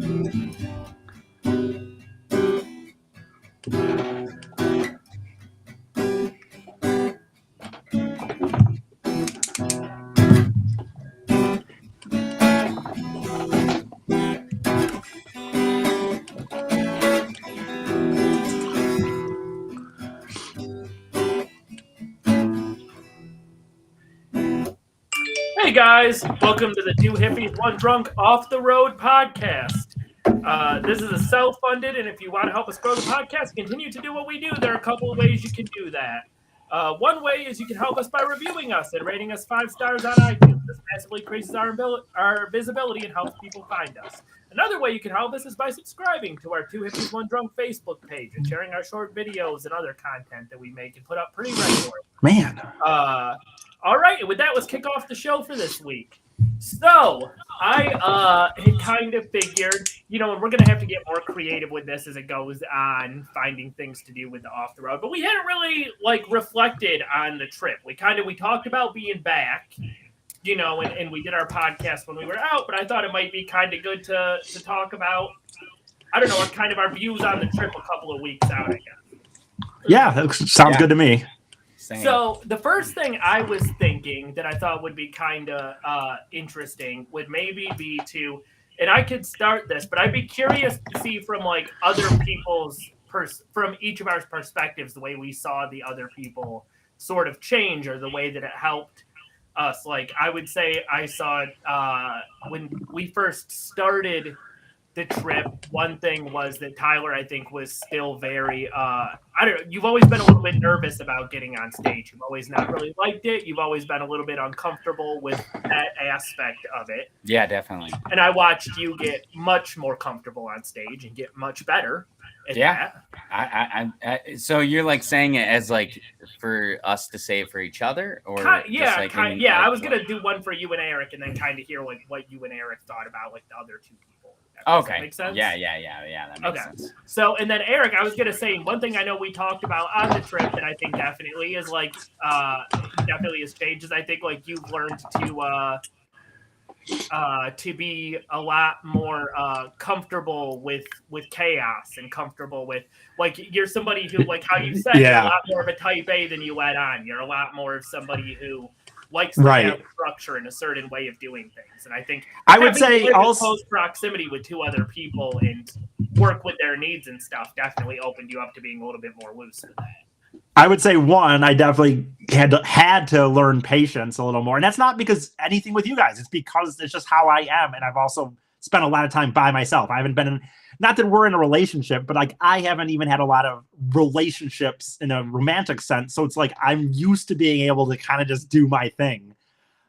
Hey guys, welcome to the Two Hippies, One Drunk Off the Road podcast. This is a self-funded, and if you want to help us grow the podcast, continue to do what we do, there are a couple of ways you can do that. One way is you can help us by reviewing us and rating us 5 stars on iTunes. This massively increases our visibility and helps people find us. Another way you can help us is by subscribing to our Two Hippies, One Drunk Facebook page and sharing our short videos and other content that we make and put up pretty regularly. Man. All right, with that, let's kick off the show for this week. So, I had kind of figured, and we're going to have to get more creative with this as it goes on, finding things to do with the off the road. But we hadn't really, reflected on the trip. We talked about being back, and we did our podcast when we were out. But I thought it might be kind of good to talk about, kind of our views on the trip a couple of weeks out, I guess. Yeah, that sounds good to me. Same. So the first thing I was thinking that I thought would be kind of interesting would maybe be to, and I could start this, but I'd be curious to see from other people's from each of our perspectives, the way we saw the other people sort of change or the way that it helped us. I would say I saw it when we first started the trip. One thing was that Tyler, I think, was still very, you've always been a little bit nervous about getting on stage. You've always not really liked it. You've always been a little bit uncomfortable with that aspect of it. Yeah, definitely. And I watched you get much more comfortable on stage and get much better at that. So you're saying it as for us to say it for each other, or I was gonna do one for you and Eric, and then kind of hear what you and Eric thought about the other two people. Okay. That makes sense? Yeah. That makes sense. So, and then Eric, I was going to say one thing I know we talked about on the trip that I think definitely is definitely has changed is I think you've learned to be a lot more comfortable with chaos and comfortable with you're somebody who how you said you're a lot more of a type A than you let on. You're a lot more of somebody who likes to have structure and a certain way of doing things. And I think I would say also close proximity with two other people and work with their needs and stuff definitely opened you up to being a little bit more loose with that. I would say one, I definitely had to learn patience a little more. And that's not because anything with you guys. It's because it's just how I am. And I've also spent a lot of time by myself. I haven't been not that we're in a relationship, but I haven't even had a lot of relationships in a romantic sense. So it's I'm used to being able to kind of just do my thing.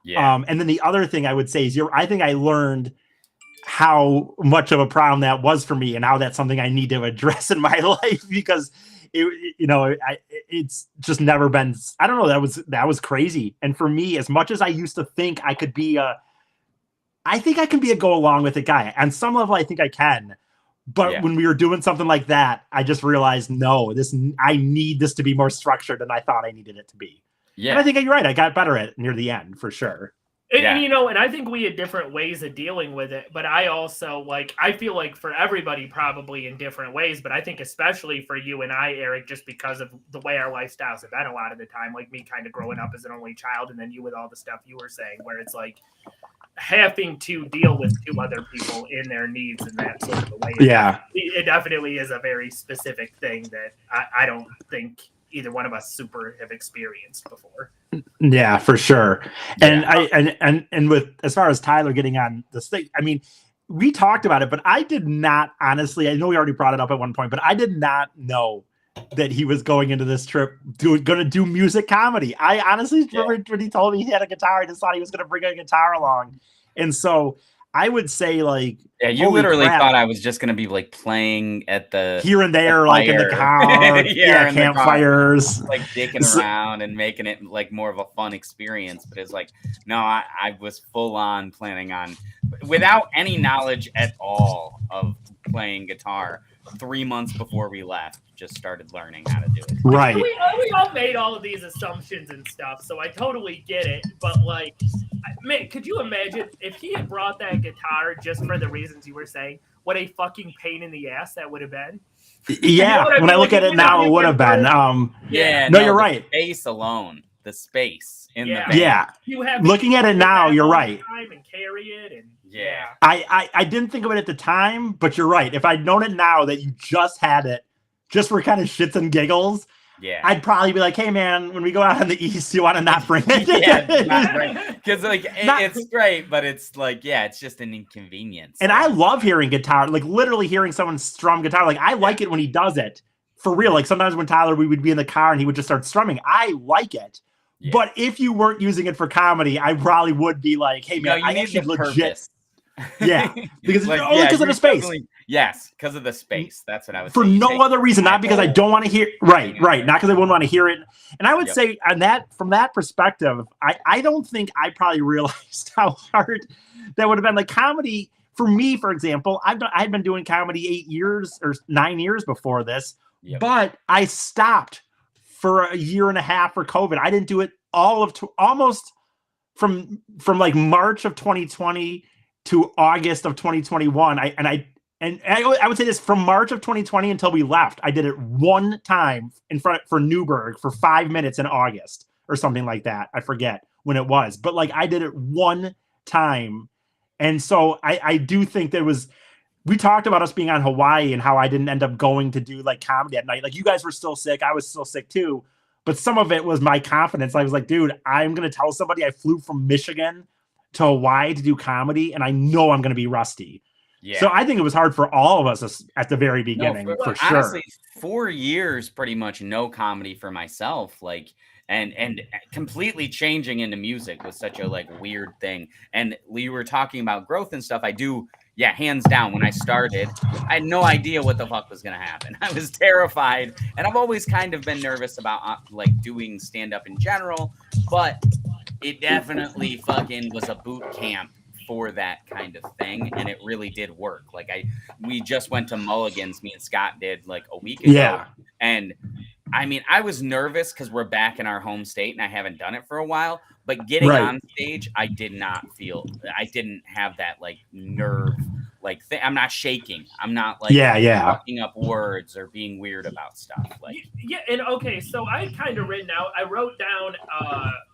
Yeah. And then the other thing I would say is I think I learned how much of a problem that was for me and how that's something I need to address in my life because it's just never been, I don't know. That was crazy. And for me, as much as I used to think I could be I think I can be a go along with it guy. On some level, I think I can. But when we were doing something like that, I just realized, no, I need this to be more structured than I thought I needed it to be. Yeah. And I think you're right. I got better at it near the end, for sure. And and I think we had different ways of dealing with it. But I also, I feel for everybody probably in different ways. But I think especially for you and I, Eric, just because of the way our lifestyles have been a lot of the time, me kind of growing up as an only child and then you with all the stuff you were saying, where it's having to deal with two other people in their needs and that sort of a way. It definitely is a very specific thing that I don't think either one of us super have experienced before. Yeah, for sure. And and with as far as Tyler getting on the stage, I mean, we talked about it, but I did not honestly, I know we already brought it up at one point, but I did not know that he was going into this trip going to do music comedy. I honestly remember when he told me he had a guitar, I just thought he was going to bring a guitar along. And so I would say you literally thought I was just going to be playing at the here and there, in the car, campfires, dicking around and making it more of a fun experience. But it's no, I was full on planning on, without any knowledge at all of playing guitar. 3 months before we left, just started learning how to do it. Right. We all made all of these assumptions and stuff, so I totally get it. But could you imagine if he had brought that guitar just for the reasons you were saying? what a fucking pain in the ass that would have been. Yeah, what I when mean? I look Like, at it now, it would have been. Yeah, No, you're the right. Space alone, the space in the Yeah. van. Yeah, You have to looking at it do now, that you're all the right. time and carry it, and Yeah. I didn't think of it at the time, but you're right. If I'd known it now that you just had it, just for kind of shits and giggles, Yeah. I'd probably be like, "Hey, man, when we go out in the East, you want to not bring it?" Yeah, not right. Because like it's great, but it's like, yeah, it's just an inconvenience. And I love hearing guitar, like literally hearing someone strum guitar. Like I like it when he does it for real. Like sometimes when Tyler, we would be in the car and he would just start strumming. I like it. Yeah. But if you weren't using it for comedy, I probably would be like, "Hey, man, I actually legit." Yeah, because like, only because of the space. Yes, because of the space. That's what I was for saying. no other reason, not because I don't want to hear. Right, not because I wouldn't want to hear it. And I would say, on that, from that perspective, I don't think I probably realized how hard that would have been. Like comedy for me, for example, I had been doing comedy 8 years or 9 years before this, but I stopped for a year and a half for COVID. I didn't do it all of almost from like March of 2020 to August of 2021. I would say this, from March of 2020 until we left, I did it one time in front for Newburgh for 5 minutes in August or something like that. I forget when it was, but like I did it one time. And so I do think we talked about us being on Hawaii and how I didn't end up going to do like comedy at night. Like you guys were still sick. I was still sick too. But some of it was my confidence. I was like, dude, I'm going to tell somebody I flew from Michigan to Hawaii to do comedy, and I know I'm going to be rusty. Yeah. So I think it was hard for all of us at the very beginning, for sure. Honestly, 4 years, pretty much no comedy for myself. Like, and completely changing into music was such a like weird thing. And you were talking about growth and stuff. I do. Yeah, hands down. When I started, I had no idea what the fuck was going to happen. I was terrified. And I've always kind of been nervous about like doing stand-up in general, but it definitely fucking was a boot camp for that kind of thing, and it really did work. Like we just went to Mulligan's, me and Scott did like a week ago, and I mean, I was nervous because we're back in our home state and I haven't done it for a while, but getting on stage, I didn't have that like nerve, like I'm not shaking. I'm not like fucking up words or being weird about stuff. Like and okay, so I kind of written out. I wrote down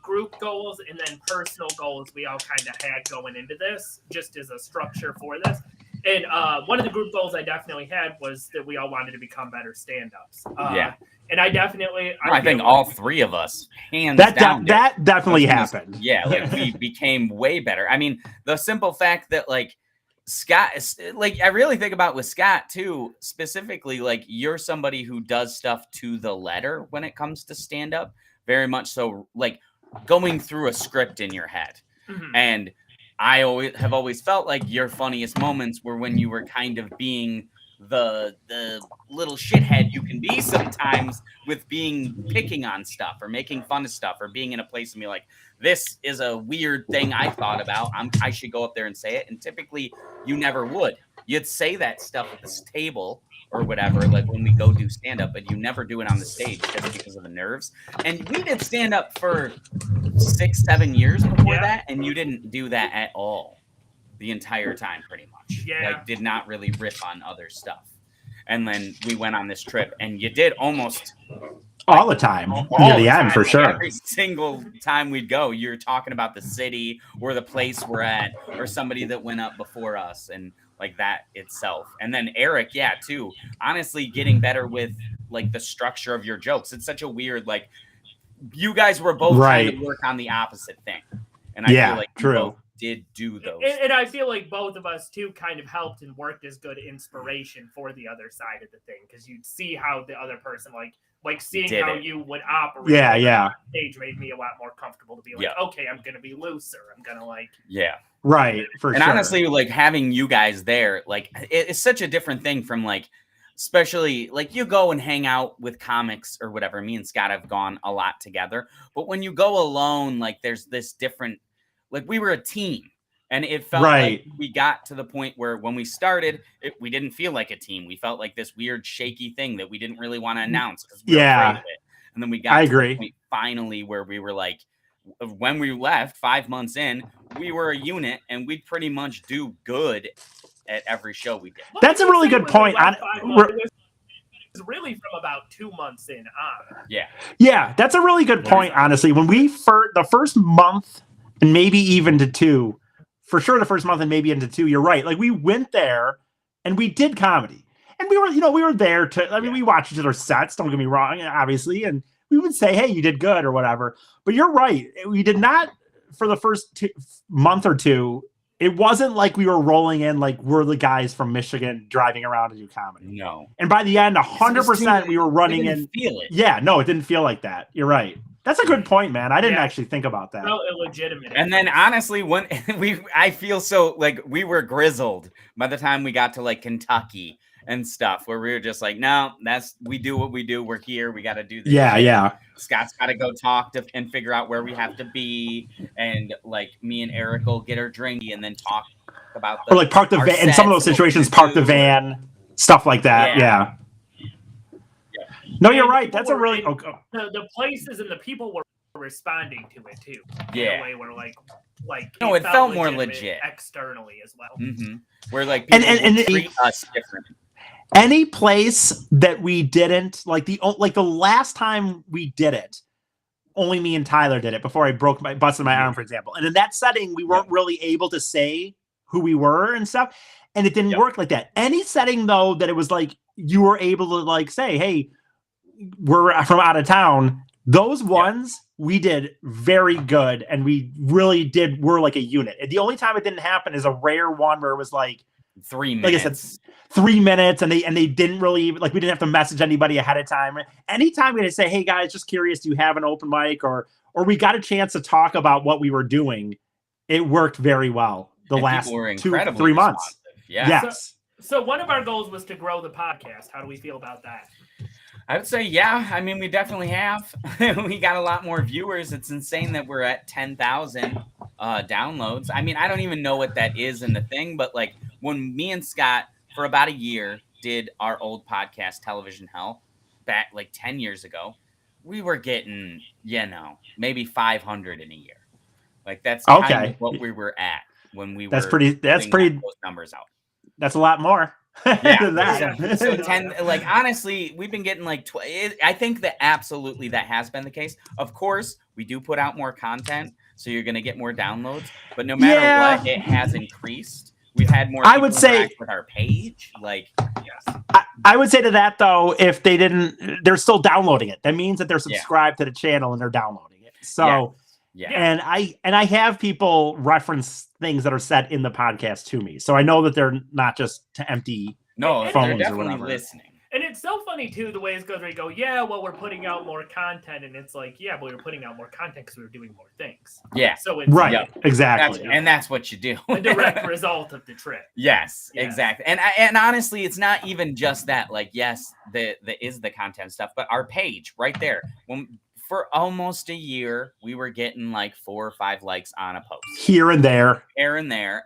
group goals and then personal goals we all kind of had going into this, just as a structure for this. And one of the group goals I definitely had was that we all wanted to become better stand-ups. And I think all three of us, hands down. That definitely happened. Yeah, like we became way better. I mean, the simple fact that like Scott is like, I really think about with Scott too, specifically, like you're somebody who does stuff to the letter when it comes to stand-up, very much so, like going through a script in your head. Mm-hmm. And I have always felt like your funniest moments were when you were kind of being the little shithead you can be sometimes with picking on stuff or making fun of stuff or being in a place and be like, this is a weird thing I thought about. I should go up there and say it. And typically you never would. You'd say that stuff at this table or whatever, like when we go do stand up, but you never do it on the stage just because of the nerves. And we did stand up for 6-7 years before that, and you didn't do that at all the entire time, pretty much. Like did not really riff on other stuff. And then we went on this trip, and you did almost all the time near the end, for sure. Every single time we'd go, you're talking about the city or the place we're at or somebody that went up before us, and like that itself. And then Eric, too, honestly getting better with like the structure of your jokes. It's such a weird, like you guys were both trying to work on the opposite thing. And I feel like you both did do those. And I feel like both of us too kind of helped and worked as good inspiration for the other side of the thing, because you'd see how the other person like seeing how you would operate on stage made me a lot more comfortable to be like, okay, I'm gonna be looser. I'm gonna like for and sure. Honestly, like having you guys there, like it's such a different thing from like, especially like you go and hang out with comics or whatever. Me and Scott have gone a lot together, but when you go alone, like there's this different, like we were a team, and it felt like we got to the point where when we started, we didn't feel like a team. We felt like this weird shaky thing that we didn't really want to announce because we were afraid of it. And then we got to the point finally where we were like, when we left 5 months in, we were a unit and we'd pretty much do good at every show we did. That's a really good point. It was really from about 2 months in on. Yeah, that's a really good point, honestly. When the first month and maybe even to 2, for sure the first month and maybe into 2, you're right. Like we went there and we did comedy. And we were there we watched each other's sets, don't get me wrong, obviously, and we would say, hey, you did good or whatever. But you're right. We did not, for the first month or 2, it wasn't like we were rolling in like we're the guys from Michigan driving around to do comedy. No. And by the end, 100% we were running in. Feel it. Yeah, no, it didn't feel like that. You're right. That's a good point, man. I didn't actually think about that. Well, illegitimate. And then honestly, when I feel so like we were grizzled by the time we got to like Kentucky and stuff, where we were just like, no, we do what we do. We're here. We got to do this. Yeah. Scott's got to go talk and figure out where we have to be. And like me and Eric will get our drinky and then talk about or like park the van. In some of those situations, park the van, stuff like that. Yeah. No, you're right. That's a really the places and the people were responding to it too. Yeah. In a way where like no, it felt more legit externally as well. Mm-hmm. Where like people and treat us different. Any place that we didn't like the last time we did it, only me and Tyler did it before I busted my arm, for example. And in that setting, we weren't really able to say who we were and stuff, and it didn't work like that. Any setting though that it was like you were able to like say, hey, we're from out of town. Those ones we did very good, and we really were like a unit. And the only time it didn't happen is a rare one where it was like 3 minutes. Like I said, 3 minutes, and they didn't really we didn't have to message anybody ahead of time. Anytime we had to say, hey guys, just curious, do you have an open mic, or we got a chance to talk about what we were doing, it worked very well. The last 2-3 months. Yeah. Yes. So one of our goals was to grow the podcast. How do we feel about that? I would say, yeah. I mean, we definitely have. We got a lot more viewers. It's insane that we're at 10,000 downloads. I mean, I don't even know what that is in the thing, but like when me and Scott for about a year did our old podcast, Television Hell, back like 10 years ago, we were getting, maybe 500 in a year. Like that's kind of what we were at when we were. That's pretty. Those numbers out. That's a lot more. Yeah. So 10, like honestly, we've been getting like I think that absolutely that has been the case. Of course, we do put out more content, so you're going to get more downloads. But no matter what, it has increased. We've had more. I would say with our page, like I would say to that though, if they didn't, they're still downloading it. That means that they're subscribed to the channel and they're downloading it. So. Yeah. And I have people reference things that are said in the podcast to me. So I know that they're not just to empty phones they're definitely or whatever. Listening. And it's so funny too, the way it goes where you go, we're putting out more content, and it's like, but we're putting out more content because we're doing more things. Yeah. So it's exactly. That's what you do. A direct result of the trip. Yes, exactly. And honestly, it's not even just that. Like, yes, the is the content stuff, but our page right there. For almost a year, we were getting like 4 or 5 likes on a post. Here and there.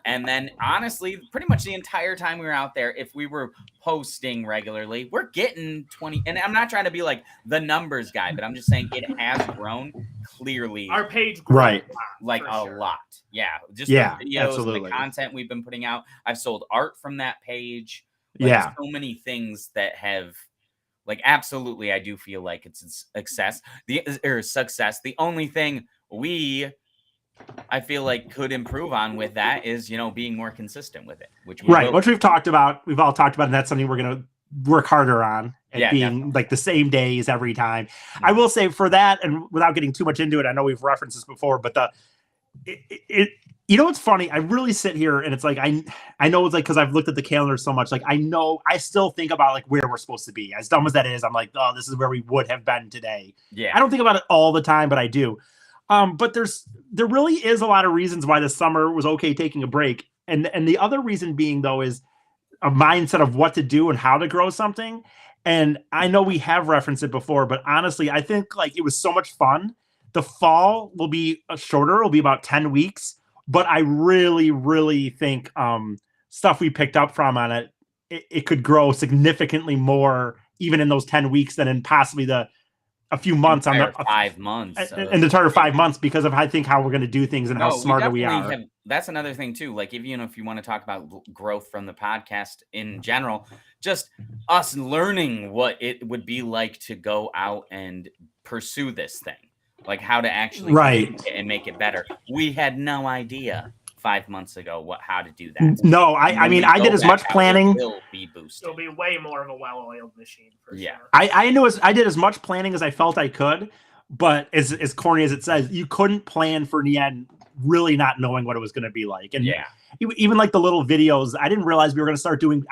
And then honestly, pretty much the entire time we were out there, if we were posting regularly, we're getting 20. And I'm not trying to be like the numbers guy, but I'm just saying it has grown clearly. Our page grew right. Like a lot. Yeah. Just the videos, absolutely. the content we've been putting out. I've sold art from that page. So many things that have. Like, absolutely, I do feel like it's a success. The only thing I feel like could improve on with that is, being more consistent with it. Which we've talked about. We've all talked about, and that's something we're going to work harder on. Being definitely. Like the same days every time. Mm-hmm. I will say for that, and without getting too much into it, I know we've referenced this before, but what's funny? I really sit here and it's like, I know it's like, cause I've looked at the calendar so much. Like, I know I still think about like where we're supposed to be, as dumb as that is. I'm like, oh, this is where we would have been today. Yeah. I don't think about it all the time, but I do. But there really is a lot of reasons why the summer was okay taking a break. And the other reason being though, is a mindset of what to do and how to grow something. And I know we have referenced it before, but honestly, I think like it was so much fun. The fall will be shorter. It'll be about 10 weeks. But I really, really think stuff we picked up from on it could grow significantly more even in those 10 weeks than in possibly the a few months on the 5 months in the entire 5 months because of I think how we're going to do things and how smarter we are. That's another thing too. Like even if you want to talk about growth from the podcast in general, just us learning what it would be like to go out and pursue this thing, like how to actually and make it better. We had no idea 5 months ago how to do that. No, I mean I did as much planning. It will be boosted. It'll be way more of a well-oiled machine for sure. I did as much planning as I felt I could, but as corny as it says, you couldn't plan for the end really not knowing what it was going to be like. And even like the little videos, I didn't realize we were going to start doing.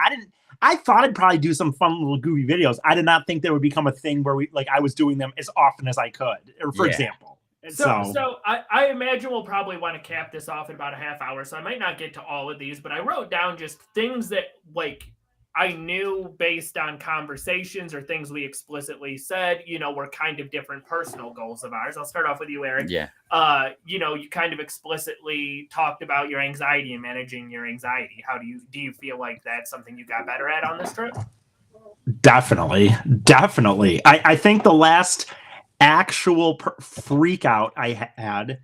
I thought I'd probably do some fun little goofy videos. I did not think they would become a thing where I was doing them as often as I could, or for example. So I imagine we'll probably want to cap this off in about a half hour. So I might not get to all of these, but I wrote down just things that like I knew based on conversations or things we explicitly said, were kind of different personal goals of ours. I'll start off with you, Eric. Yeah. You kind of explicitly talked about your anxiety and managing your anxiety. How do you feel like that's something you got better at on this trip? Definitely. I think the last actual freak out I had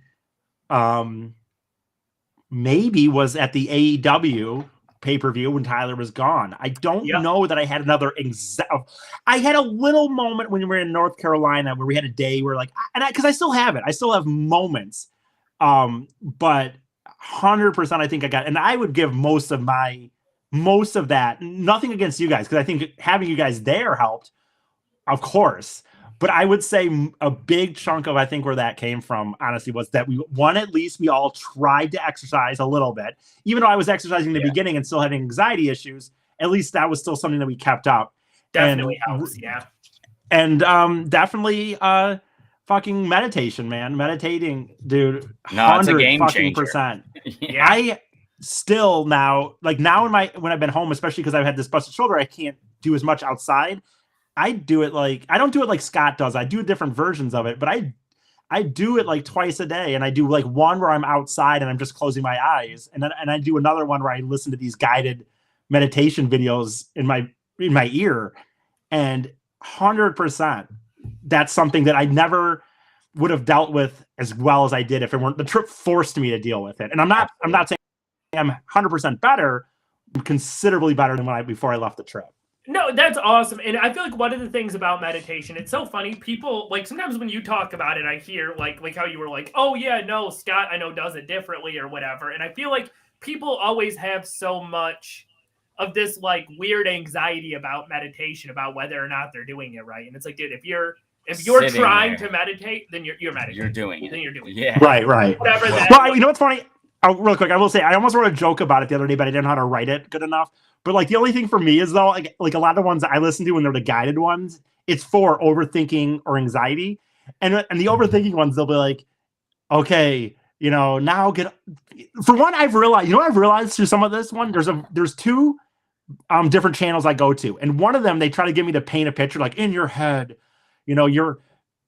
maybe was at the AEW pay-per-view when Tyler was gone. I don't know that I had another I had a little moment when we were in North Carolina where we had a day where because I still have it. I still have moments. But 100% I think I got, and I would give most of that, nothing against you guys, because I think having you guys there helped, of course. But I would say a big chunk of, I think, where that came from, honestly, was that at least we all tried to exercise a little bit. Even though I was exercising in the beginning and still having anxiety issues, at least that was still something that we kept up. Definitely helps, yeah. And definitely fucking meditation, man. Meditating, dude. No, it's a game changer. Yeah. I still now when I've been home, especially because I've had this busted shoulder, I can't do as much outside. I do it I don't do it like Scott does. I do different versions of it, but I do it like twice a day. And I do like one where I'm outside and I'm just closing my eyes. And then I do another one where I listen to these guided meditation videos in my ear. And 100%, that's something that I never would have dealt with as well as I did if it weren't the trip forced me to deal with it. And I'm not saying I'm 100% better, considerably better than before I left the trip. No, that's awesome. And I feel like one of the things about meditation, it's so funny. People, sometimes when you talk about it, I hear, like how you were like, oh, yeah, no, Scott, I know, does it differently or whatever. And I feel like people always have so much of this, weird anxiety about meditation, about whether or not they're doing it right. And it's like, dude, if you're trying to meditate, then you're meditating. You're doing it. Then you're doing it. Yeah. Right. Whatever that well, you know what's funny? Real quick, I will say, I almost wrote a joke about it the other day, but I didn't know how to write it good enough. But the only thing for me is though, like a lot of the ones that I listen to when they're the guided ones, it's for overthinking or anxiety. And the overthinking ones, they'll be like, okay, now for one, I've realized through some of this one, there's two different channels I go to. And one of them, they try to get me to paint a picture, like in your head, your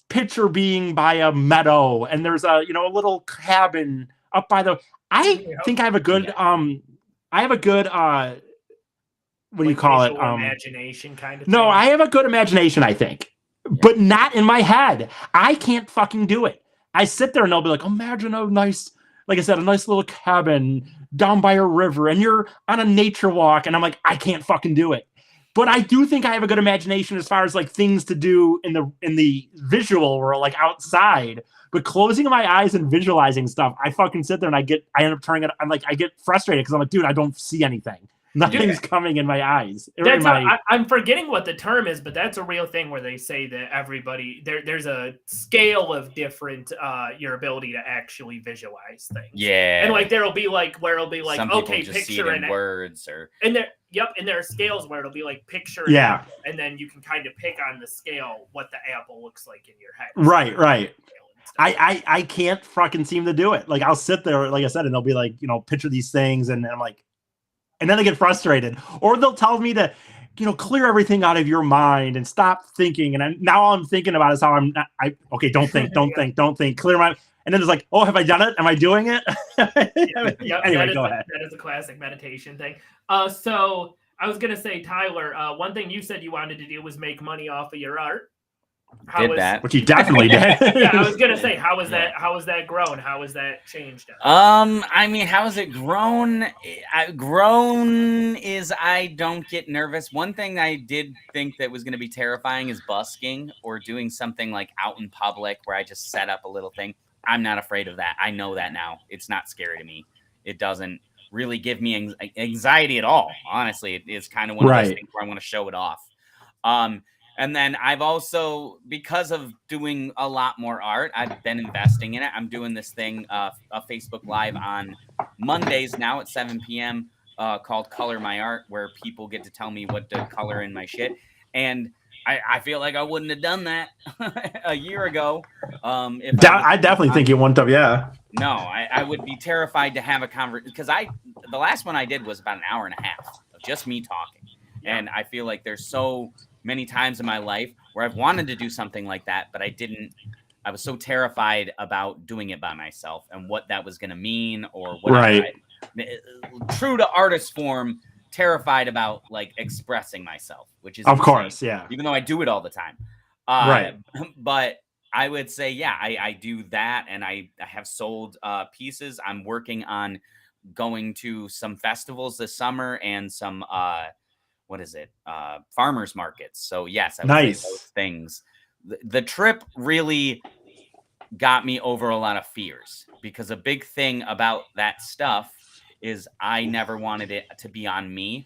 picture being by a meadow and there's a little cabin up by the, I think I have a good, what do you call it? Imagination kind of thing. No, I have a good imagination, I think, but not in my head. I can't fucking do it. I sit there and they'll be like, imagine a nice, like I said, a nice little cabin down by a river and you're on a nature walk. And I'm like, I can't fucking do it. But I do think I have a good imagination as far as things to do in the visual world, outside. But closing my eyes and visualizing stuff, I fucking sit there and I end up turning it. I get frustrated because I'm like, dude, I don't see anything. Nothing's coming in my eyes. I'm forgetting what the term is, but that's a real thing where they say that everybody there's a scale of different your ability to actually visualize things. Yeah, and there'll be where it'll be some okay, just picture see it in words or and there are scales where it'll be picture and then you can kind of pick on the scale what the apple looks like in your head. Right. I can't fucking seem to do it. I'll sit there, like I said, and they'll be picture these things, and I'm like. And then they get frustrated, or they'll tell me to, clear everything out of your mind and stop thinking. And now all I'm thinking about is how don't think, clear my. And then it's like, oh, have I done it? Am I doing it? Anyway, go ahead. That is a classic meditation thing. So I was gonna say, Tyler, one thing you said you wanted to do was make money off of your art. Which he definitely did. Yeah, I was gonna say, how was that grown? How was that changed? I mean, how has it grown? Grown is I don't get nervous. One thing I did think that was going to be terrifying is busking or doing something like out in public where I just set up a little thing. I'm not afraid of that. I know that now. It's not scary to me. It doesn't really give me anxiety at all. Honestly, it is kind of one of those things where I want to show it off. And then I've also, because of doing a lot more art, I've been investing in it. I'm doing this thing, a Facebook Live on Mondays now at 7 p.m. Called Color My Art, where people get to tell me what to color in my shit. And I feel like I wouldn't have done that a year ago. I definitely think you wouldn't have, yeah. No, I would be terrified to have a conversation, because the last one I did was about an hour and a half of just me talking. And I feel like there's so many times in my life where I've wanted to do something like that, but I didn't. I was so terrified about doing it by myself and what that was going to mean, or what. True to artist form, terrified about like expressing myself, which is of course, yeah. Even though I do it all the time, But I would say, yeah, I do that, and I have sold pieces. I'm working on going to some festivals this summer and some farmers markets. So yes, I would say those things. The trip really got me over a lot of fears, because a big thing about that stuff is I never wanted it to be on me.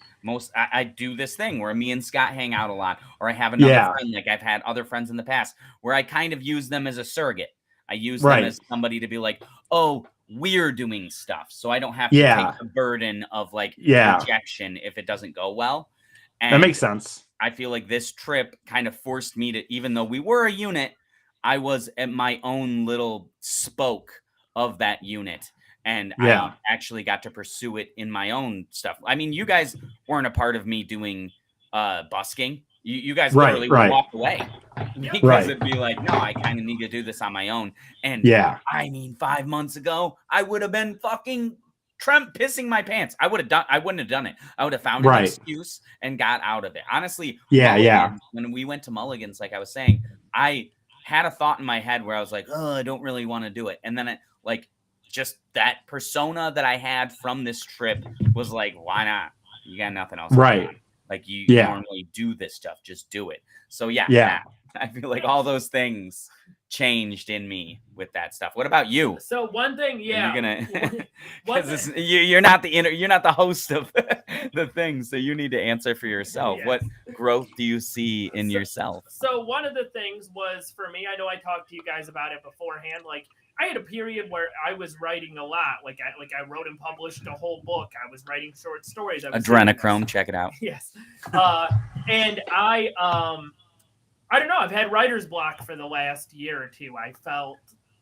I do this thing where me and Scott hang out a lot, or I have another friend, like I've had other friends in the past, where I kind of use them as a surrogate. I use them as somebody to be like, oh, we're doing stuff, so I don't have to take the burden of like rejection if it doesn't go well. And that makes sense. I feel like this trip kind of forced me to, even though we were a unit, I was at my own little spoke of that unit. And I actually got to pursue it in my own stuff. I mean, you guys weren't a part of me doing busking. You guys literally walked away. Because it'd be like, no, I kind of need to do this on my own. And I mean, 5 months ago, I would have been fucking pissing my pants. I wouldn't have done it. I would have found an excuse and got out of it. Honestly, when we went to Mulligan's, like I was saying, I had a thought in my head where I was like, oh, I don't really want to do it. And then just that persona that I had from this trip was like, why not? You got nothing else. Like you normally do this stuff, just do it. So I feel like all those things changed in me with that stuff. What about you? So one thing, you're gonna you're not the host of the thing, so you need to answer for yourself. What growth do you see in yourself? So one of the things was, for me, I know I talked to you guys about it beforehand, like I had a period where I was writing a lot. Like I wrote and published a whole book. I was writing short stories. Adrenochrome, check it out. Yes. And I don't know. I've had writer's block for the last year or two. I felt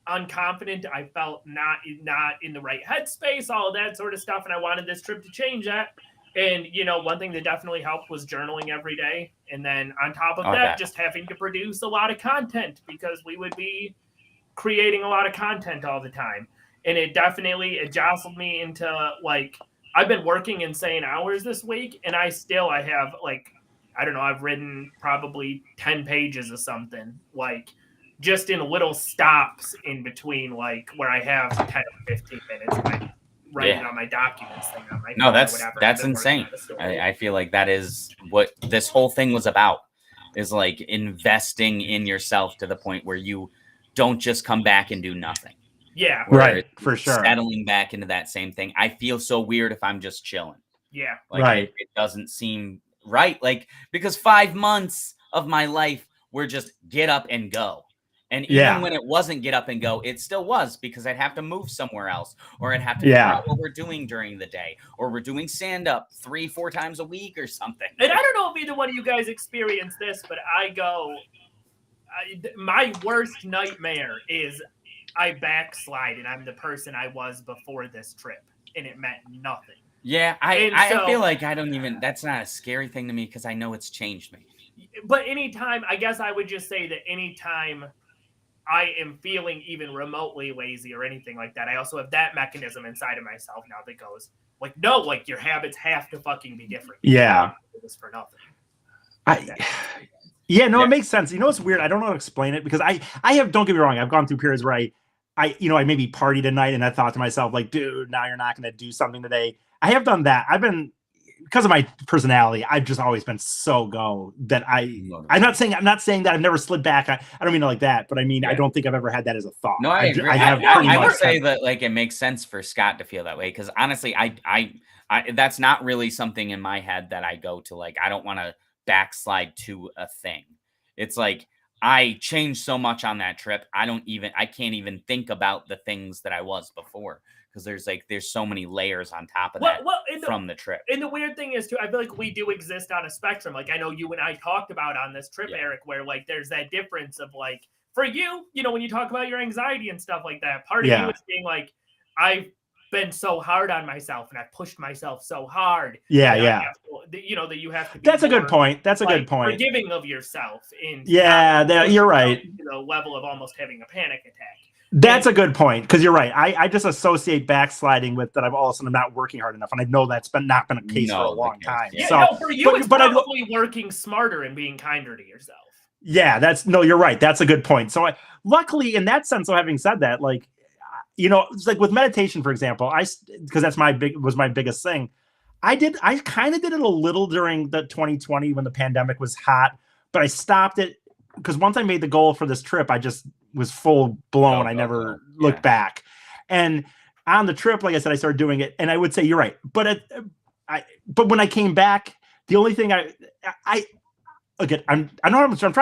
unconfident. I felt not in the right headspace, all of that sort of stuff. And I wanted this trip to change that. And, one thing that definitely helped was journaling every day. And then on top of that, just having to produce a lot of content, because we would be creating a lot of content all the time. And it jostled me into like, I've been working insane hours this week, and I have like, I don't know, I've written probably 10 pages or something, like just in little stops in between, like where I have 10 or 15 minutes, like writing on my documents thing on my phone. That's insane. I feel like that is what this whole thing was about, is like investing in yourself to the point where you don't just come back and do nothing. Yeah. For sure. Settling back into that same thing. I feel so weird if I'm just chilling. Yeah. Like it doesn't seem right. Like, because 5 months of my life were just get up and go. And even when it wasn't get up and go, it still was, because I'd have to move somewhere else, or I'd have to figure out what we're doing during the day, or we're doing stand-up 3-4 times a week or something. And I don't know if either one of you guys experience this, but my worst nightmare is I backslide and I'm the person I was before this trip, and it meant nothing. Yeah, I feel like that's not a scary thing to me, because I know it's changed me. But anytime, I guess I would just say that anytime I am feeling even remotely lazy or anything like that, I also have that mechanism inside of myself now that goes like, no, like your habits have to fucking be different. Yeah. It was for nothing. Yeah, no, it makes sense. You know, it's weird. I don't know how to explain it because I have, don't get me wrong, I've gone through periods where I maybe partied at night and I thought to myself, like, dude, now you're not going to do something today. I have done that. I've been, because of my personality, I've just always been so go that I'm not saying that I've never slid back. I don't mean it like that, but I mean, I don't think I've ever had that as a thought. No, I agree. I would say that like it makes sense for Scott to feel that way because honestly, I that's not really something in my head that I go to. Like, I don't want to backslide to a thing. It's like I changed so much on that trip. I can't even think about the things that I was before because there's so many layers on top of that from the trip. And the weird thing is too, I feel like we do exist on a spectrum. Like I know you and I talked about on this trip, Eric, where like there's that difference of like for you, when you talk about your anxiety and stuff like that, part of you is being like, I've been so hard on myself and I pushed myself so hard. That you have to be That's a good point. That's a good point. Forgiving of yourself. You're right. The level of almost having a panic attack. That's a good point because you're right. I just associate backsliding with that. I'm also not working hard enough, and I know that's not been a case for a long time. Yeah, so, for you, it's probably working smarter and being kinder to yourself. Yeah, you're right. That's a good point. So luckily, in that sense, so having said that, like, it's like with meditation, for example, because that's my biggest thing. I kind of did it a little during the 2020 when the pandemic was hot, but I stopped it because once I made the goal for this trip, I just was full blown. I never looked back. And on the trip, like I said, I started doing it, and I would say you're right. But when I came back, the only thing I'm trying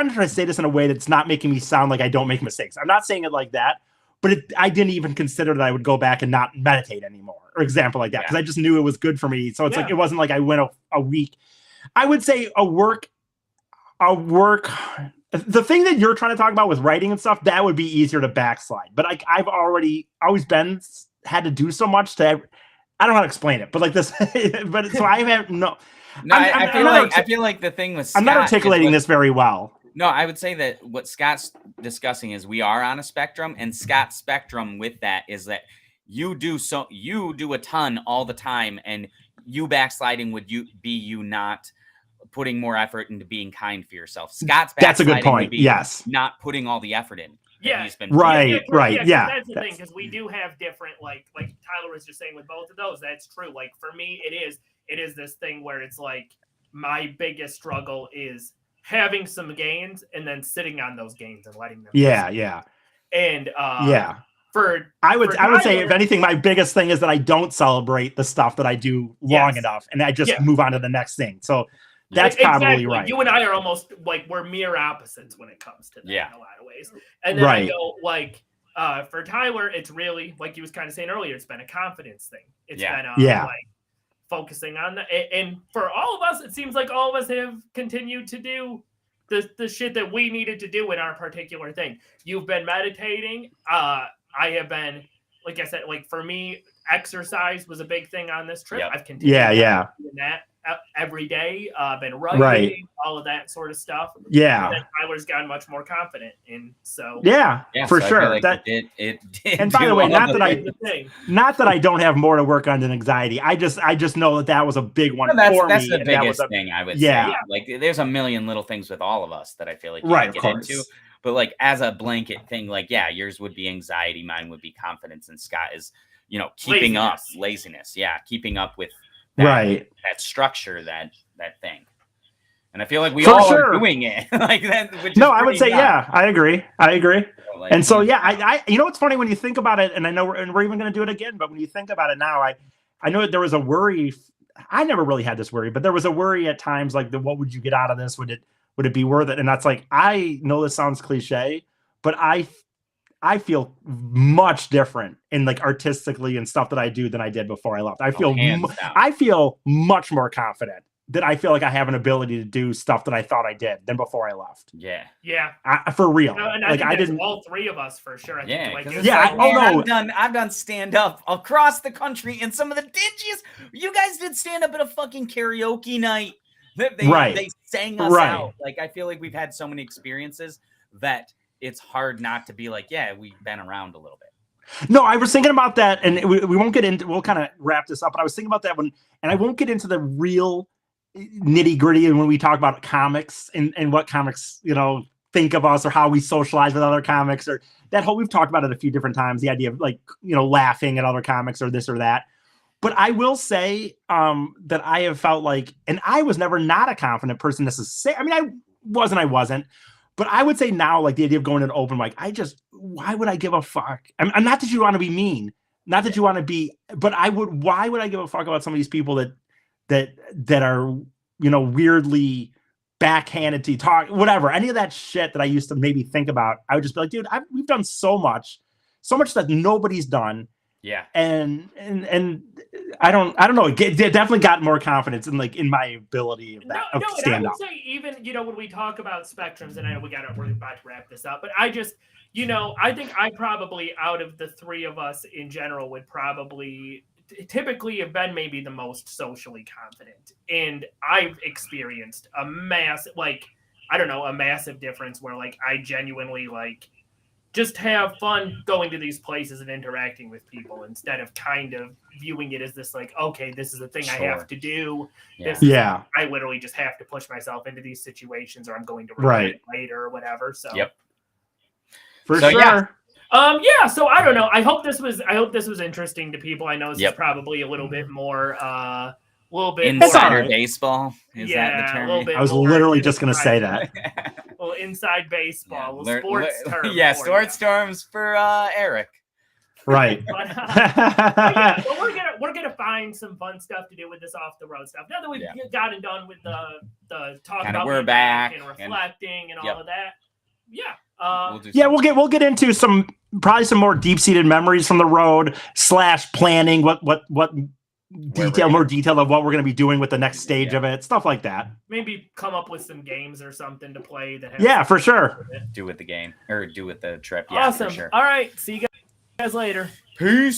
to say this in a way that's not making me sound like I don't make mistakes. I'm not saying it like that. But I didn't even consider that I would go back and not meditate anymore, or example like that, because I just knew it was good for me. So it's like it wasn't like I went a week. I would say a work. The thing that you're trying to talk about with writing and stuff, that would be easier to backslide. But I've already always had to do so much I don't know how to explain it, but like this. But so I have no. I feel like the thing with Scott, I'm not articulating this very well. No, I would say that what Scott's discussing is we are on a spectrum, and Scott's spectrum with that is that you do a ton all the time, and you backsliding would be you not putting more effort into being kind for yourself. Scott's backsliding that's a good point. Yes, not putting all the effort in. He's been right. That's the thing because we do have different like Tyler was just saying with both of those. That's true. Like for me, it is this thing where it's like my biggest struggle is having some gains and then sitting on those gains and letting them. And I would say if anything, my biggest thing is that I don't celebrate the stuff that I do long enough, and I just move on to the next thing. So that's probably right. You and I are almost like we're mere opposites when it comes to that in a lot of ways. And then I go like for Tyler, it's really like he was kind of saying earlier. It's been a confidence thing. It's been like focusing on that. And for all of us, it seems like all of us have continued to do the shit that we needed to do in our particular thing. You've been meditating. I have been, like I said, like for me, exercise was a big thing on this trip. I've continued doing that every day. Been writing, all of that sort of stuff. And then Tyler's gotten much more confident, and so for so sure. Like that it did. And by the way, not that I don't have more to work on than anxiety. I just know that was a big one for me. That's the biggest thing I would say. Like there's a million little things with all of us that I feel like you can get into. But like as a blanket thing, like yours would be anxiety, mine would be confidence, and Scott is keeping laziness. Keeping up with that structure, that thing. And I feel like we all are doing it like that. I would say, I agree. So, like, and so, I it's funny when you think about it, and I know we're even going to do it again, but when you think about it now, I know that there was a worry. I never really had this worry, but there was a worry at times, like what would you get out of this? Would it be worth it? And that's like, I know this sounds cliche, but I feel much different in like artistically and stuff that I do than I did before I left. I feel much more confident that I feel like I have an ability to do stuff that I thought I did than before I left. For real. And I didn't. All three of us for sure. I've done stand up across the country, and some of the dingiest. You guys did stand up at a fucking karaoke night. They sang us out. Like I feel like we've had so many experiences that it's hard not to be like, we've been around a little bit. No, I was thinking about that, and we won't get into. We'll kind of wrap this up. But I was thinking about that and I won't get into the real nitty gritty, and when we talk about comics and what comics, think of us or how we socialize with other comics, or that whole, we've talked about it a few different times, the idea of like, laughing at other comics or this or that. But I will say that I have felt like, and I was never not a confident person necessarily. I mean, I wasn't, but I would say now, like the idea of going to an open mic, why would I give a fuck? I'm not that you want to be mean, not that you want to be, but why would I give a fuck about some of these people that are, weirdly backhanded to talk, whatever, any of that shit that I used to maybe think about. I would just be like, dude, we've done so much that nobody's done. Yeah. And I don't know. It definitely got more confidence in my ability of stand up. up. I would say even, when we talk about spectrums, and I know we're about to wrap this up, but I just, I think I probably, out of the three of us in general, would probably typically have been maybe the most socially confident. And I've experienced a massive difference where like I genuinely like just have fun going to these places and interacting with people instead of kind of viewing it as this like, okay, this is a thing I have to do. Yeah. I literally just have to push myself into these situations or I'm going to regret it later or whatever. So For sure. Yeah. So I don't know. I hope this was interesting to people. I know this is probably a little bit more insider baseball. Is that the term? A little bit I was literally just going to say that. Well, inside baseball, sports term. Yeah, sports terms for Eric. Right. But we're gonna find some fun stuff to do with this off the road stuff. Now that we've gotten done with the talk about we're back and reflecting and all of that. Yeah. We'll get into probably some more deep-seated memories from the road / planning. What more detail of what we're going to be doing with the next stage of it, stuff like that. Maybe come up with some games or something to play that. For sure. Do with the game or do with the trip. Awesome. For sure. All right. See you guys later. Peace.